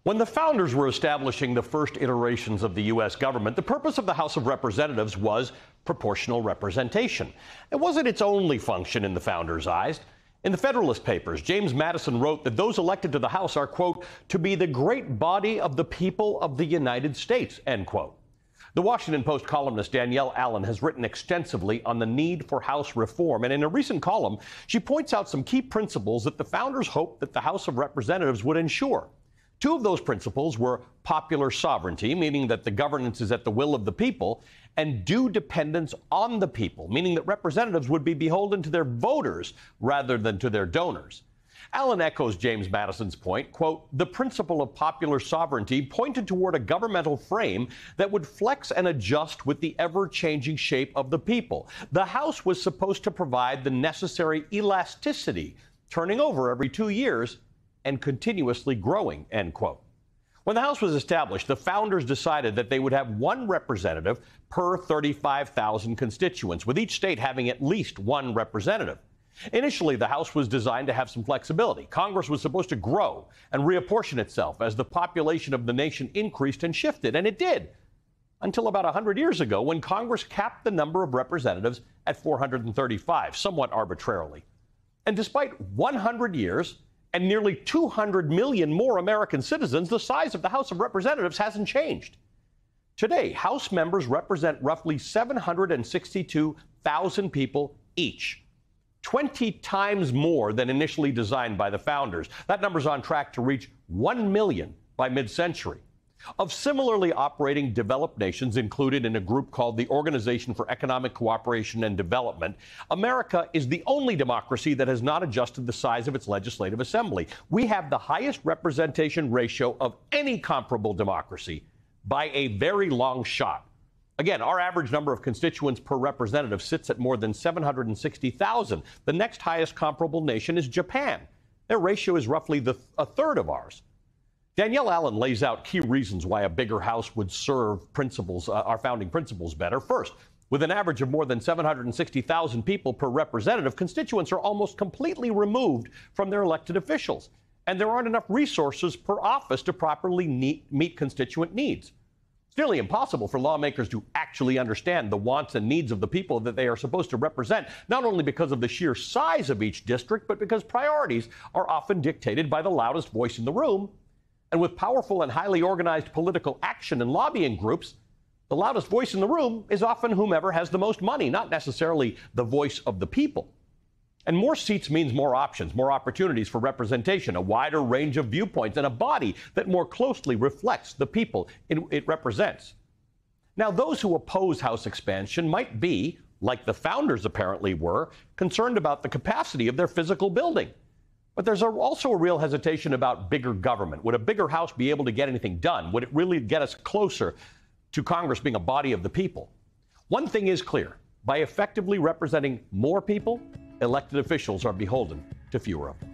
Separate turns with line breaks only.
When the founders were establishing the first iterations of the U.S. government, the purpose of the House of Representatives was proportional representation. It wasn't its only function in the founders' eyes. In the Federalist Papers, James Madison wrote that those elected to the House are, quote, to be the great body of the people of the United States, end quote. The Washington Post columnist Danielle Allen has written extensively on the need for House reform, and in a recent column, she points out some key principles that the founders hoped that the House of Representatives would ensure. Two of those principles were popular sovereignty, meaning that the governance is at the will of the people, and due dependence on the people, meaning that representatives would be beholden to their voters rather than to their donors. Allen echoes James Madison's point, quote, the principle of popular sovereignty pointed toward a governmental frame that would flex and adjust with the ever-changing shape of the people. The House was supposed to provide the necessary elasticity, turning over every 2 years and continuously growing, end quote. When the House was established, the founders decided that they would have one representative per 35,000 constituents, with each state having at least one representative. Initially, the House was designed to have some flexibility. Congress was supposed to grow and reapportion itself as the population of the nation increased and shifted, and it did, until about 100 years ago when Congress capped the number of representatives at 435, somewhat arbitrarily. And despite 100 years and nearly 200 million more American citizens, the size of the House of Representatives hasn't changed. Today, House members represent roughly 762,000 people each, 20 times more than initially designed by the founders. That number's on track to reach 1 million by mid-century. Of similarly operating developed nations included in a group called the Organization for Economic Cooperation and Development, America is the only democracy that has not adjusted the size of its legislative assembly. We have the highest representation ratio of any comparable democracy by a very long shot. Again, our average number of constituents per representative sits at more than 760,000. The next highest comparable nation is Japan. Their ratio is roughly a third of ours. Danielle Allen lays out key reasons why a bigger House would serve our founding principles better. First, with an average of more than 760,000 people per representative, constituents are almost completely removed from their elected officials, and there aren't enough resources per office to properly meet constituent needs. It's nearly impossible for lawmakers to actually understand the wants and needs of the people that they are supposed to represent, not only because of the sheer size of each district, but because priorities are often dictated by the loudest voice in the room. And with powerful and highly organized political action and lobbying groups, the loudest voice in the room is often whomever has the most money, not necessarily the voice of the people. And more seats means more options, more opportunities for representation, a wider range of viewpoints, and a body that more closely reflects the people it represents. Now, those who oppose House expansion might be, like the founders apparently were, concerned about the capacity of their physical building. But there's also a real hesitation about bigger government. Would a bigger House be able to get anything done? Would it really get us closer to Congress being a body of the people? One thing is clear. By effectively representing more people, elected officials are beholden to fewer of them.